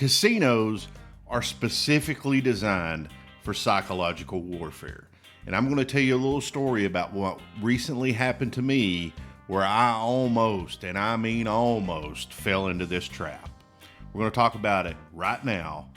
Casinos are specifically designed for psychological warfare. And I'm going to tell you a little story about what recently happened to me where I almost, and I mean almost, fell into this trap. We're going to talk about it right now.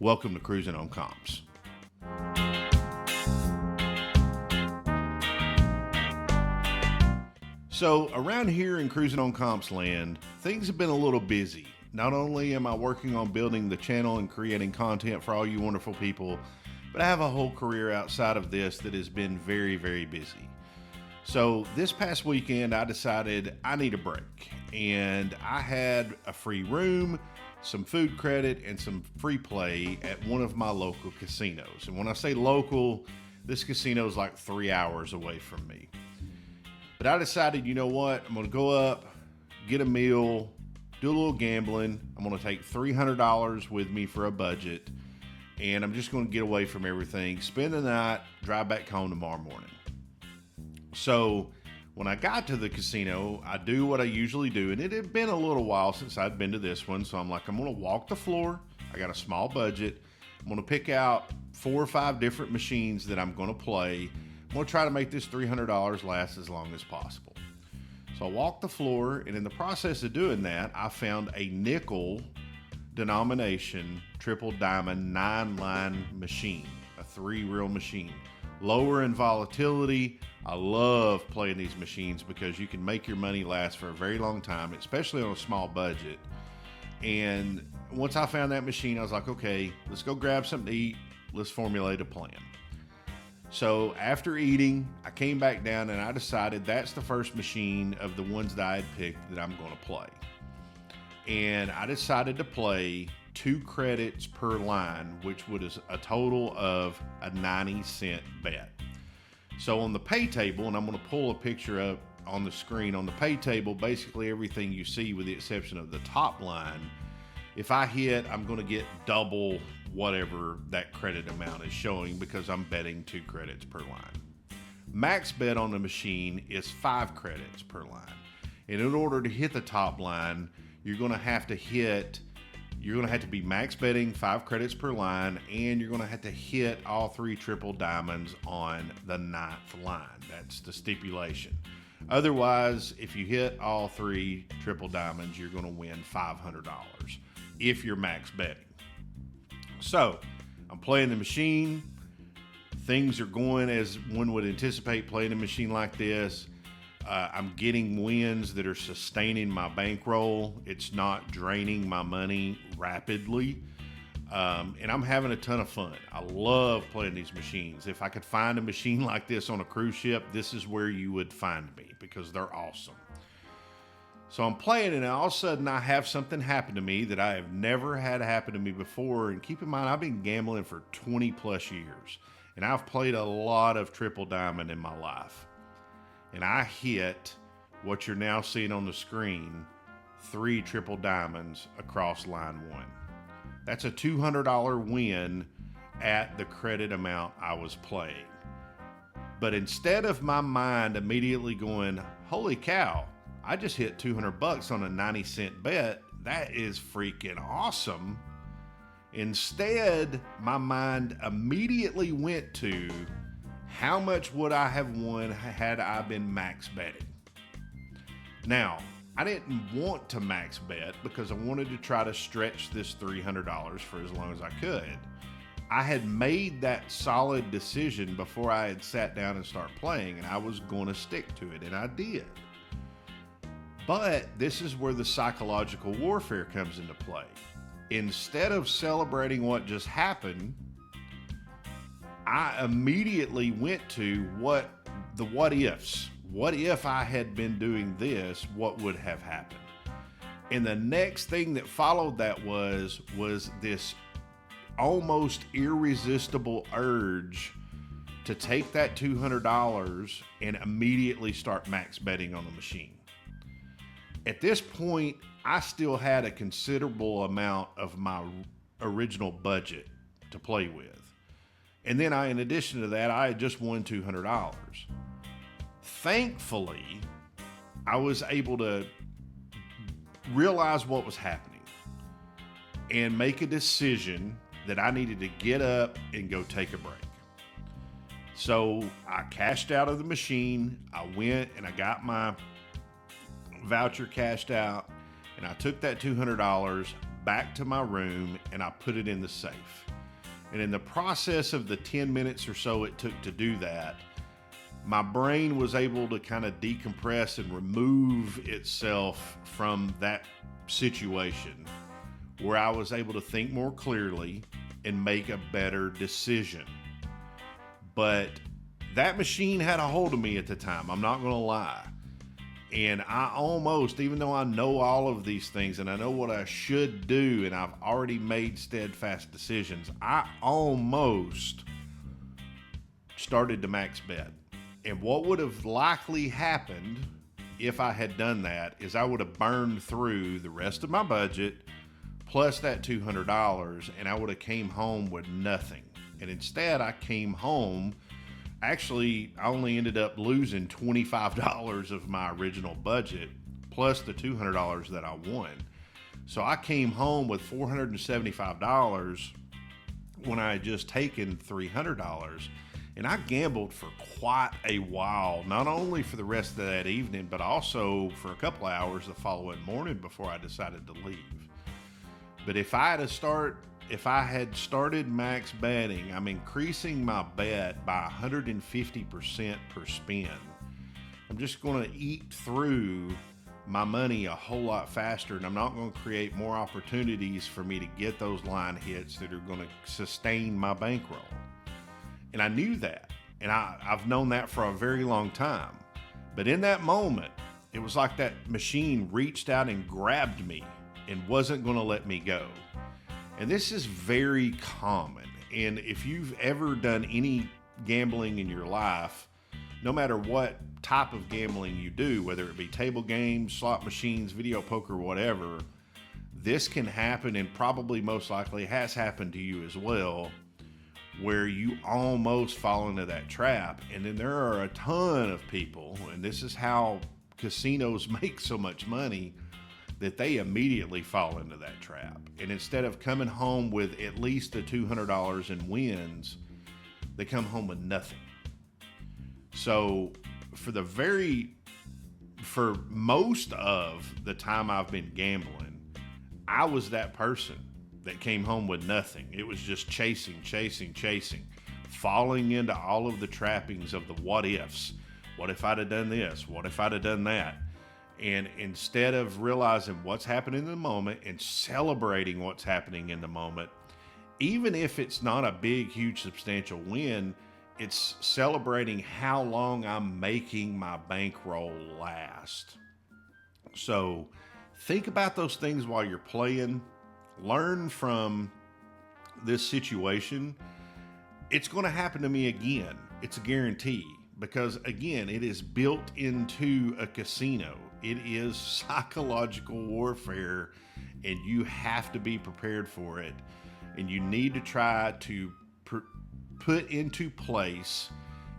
Welcome to Cruising on Comps. So around here in Cruising on Comps land, things have been a little busy. Not only am I working on building the channel and creating content for all you wonderful people, but I have a whole career outside of this that has been very, very busy. So this past weekend, I decided I need a break, and I had a free room, some food credit, and some free play at one of my local casinos. And when I say local, this casino is like 3 hours away from me. But I decided, you know what? I'm going to go up, get a meal, do a little gambling. I'm going to take $300 with me for a budget, and I'm just going to get away from everything, spend the night, drive back home tomorrow morning. So when I got to the casino, I do what I usually do, and it had been a little while since I'd been to this one, so I'm like, I'm going to walk the floor. I got a small budget. I'm going to pick out 4 or 5 different machines that I'm going to play. I'm going to try to make this $300 last as long as possible. So I walked the floor, and in the process of doing that, I found a nickel denomination triple diamond 9-line machine, a 3-reel machine. Lower in volatility. I love playing these machines because you can make your money last for a very long time, especially on a small budget. And once I found that machine, I was like, okay, let's go grab something to eat. Let's formulate a plan. So after eating, I came back down and I decided that's the first machine of the ones that I had picked that I'm going to play. And I decided to play 2 credits per line, which was a total of a 90-cent bet. So on the pay table, and I'm going to pull a picture up on the screen, on the pay table, basically everything you see with the exception of the top line, if I hit, I'm going to get double whatever that credit amount is showing because I'm betting 2 credits per line. Max bet on the machine is 5 credits per line. And in order to hit the top line, you're going to have to be max betting 5 credits per line, and you're going to have to hit all 3 triple diamonds on the 9th line. That's the stipulation. Otherwise, if you hit all 3 triple diamonds, you're going to win $500 if you're max betting. So I'm playing the machine. Things are going as one would anticipate playing a machine like this. I'm getting wins that are sustaining my bankroll. It's not draining my money rapidly. And I'm having a ton of fun. I love playing these machines. If I could find a machine like this on a cruise ship, this is where you would find me because they're awesome. So I'm playing, and all of a sudden I have something happen to me that I have never had happen to me before. And keep in mind, I've been gambling for 20 plus years, and I've played a lot of triple diamond in my life. And I hit what you're now seeing on the screen, 3 triple diamonds across line 1. That's a $200 win at the credit amount I was playing. But instead of my mind immediately going, holy cow, I just hit $200 on a 90-cent bet. That is freaking awesome. Instead, my mind immediately went to how much would I have won had I been max betting? Now, I didn't want to max bet because I wanted to try to stretch this $300 for as long as I could. I had made that solid decision before I had sat down and started playing, and I was going to stick to it, and I did. But this is where the psychological warfare comes into play. Instead of celebrating what just happened, I immediately went to what ifs. What if I had been doing this? What would have happened? And the next thing that followed that was this almost irresistible urge to take that $200 and immediately start max betting on the machine. At this point, I still had a considerable amount of my original budget to play with. And then in addition to that, I had just won $200. Thankfully, I was able to realize what was happening. and make a decision that I needed to get up and go take a break. So I cashed out of the machine. I went and I got my voucher cashed out, and I took that $200 back to my room and I put it in the safe. And in the process of the 10 minutes or so it took to do that, my brain was able to kind of decompress and remove itself from that situation, where I was able to think more clearly and make a better decision. But that machine had a hold of me at the time, I'm not going to lie. And I almost, even though I know all of these things and I know what I should do and I've already made steadfast decisions, I almost started to max bet. And what would have likely happened if I had done that is I would have burned through the rest of my budget plus that $200, and I would have came home with nothing. And instead I came home, actually I only ended up losing $25 of my original budget plus the $200 that I won. So I came home with $475 when I had just taken $300. And I gambled for quite a while, not only for the rest of that evening, but also for a couple of hours the following morning before I decided to leave. But if I had started max betting, I'm increasing my bet by 150% per spin. I'm just going to eat through my money a whole lot faster, and I'm not going to create more opportunities for me to get those line hits that are going to sustain my bankroll. And I knew that, and I've known that for a very long time. But in that moment, it was like that machine reached out and grabbed me and wasn't going to let me go. And this is very common. And if you've ever done any gambling in your life, no matter what type of gambling you do, whether it be table games, slot machines, video poker, whatever, this can happen, and probably most likely has happened to you as well, where you almost fall into that trap. And then there are a ton of people, and this is how casinos make so much money, that they immediately fall into that trap. And instead of coming home with at least the $200 in wins, they come home with nothing. So for most of the time I've been gambling, I was that person that came home with nothing. It was just chasing, falling into all of the trappings of the what ifs. What if I'd have done this? What if I'd have done that? And instead of realizing what's happening in the moment and celebrating what's happening in the moment, even if it's not a big, huge, substantial win, it's celebrating how long I'm making my bankroll last. So think about those things while you're playing. Learn from this situation. It's going to happen to me again. It's a guarantee, because again, it is built into a casino. It is psychological warfare, and you have to be prepared for it. And you need to try to put into place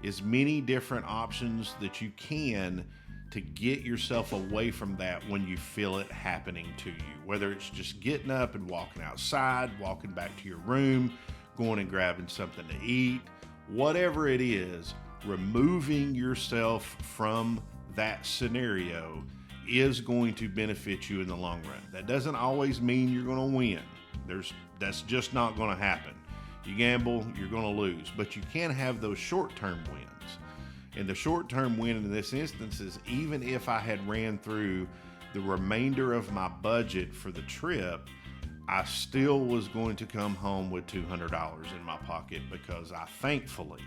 as many different options that you can to get yourself away from that when you feel it happening to you. Whether it's just getting up and walking outside, walking back to your room, going and grabbing something to eat, whatever it is, removing yourself from that scenario is going to benefit you in the long run. That doesn't always mean you're going to win. That's just not going to happen. You gamble, you're going to lose, but you can have those short-term wins. And the short-term win in this instance is, even if I had ran through the remainder of my budget for the trip, I still was going to come home with $200 in my pocket, because I thankfully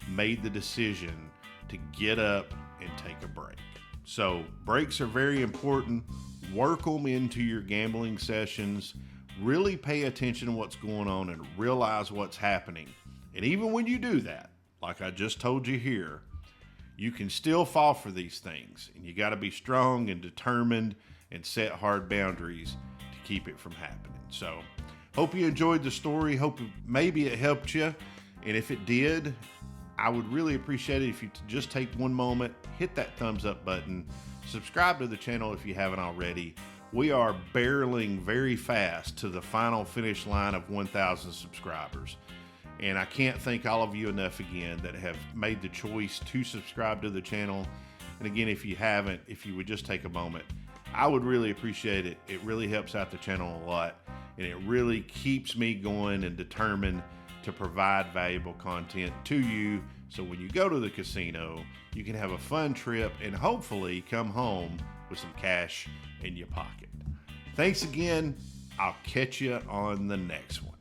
made the decision to get up and take a break. So breaks are very important. Work them into your gambling sessions. Really pay attention to what's going on and realize what's happening. And even when you do that, like I just told you here, you can still fall for these things. And you got to be strong and determined and set hard boundaries to keep it from happening. So hope you enjoyed the story. Hope maybe it helped you. And if it did, I would really appreciate it if you just take one moment, hit that thumbs up button, subscribe to the channel if you haven't already. We are barreling very fast to the final finish line of 1,000 subscribers. And I can't thank all of you enough again that have made the choice to subscribe to the channel. And again, if you haven't, if you would just take a moment, I would really appreciate it. It really helps out the channel a lot. And it really keeps me going and determined to provide valuable content to you. So when you go to the casino, you can have a fun trip and hopefully come home with some cash in your pocket. Thanks again. I'll catch you on the next one.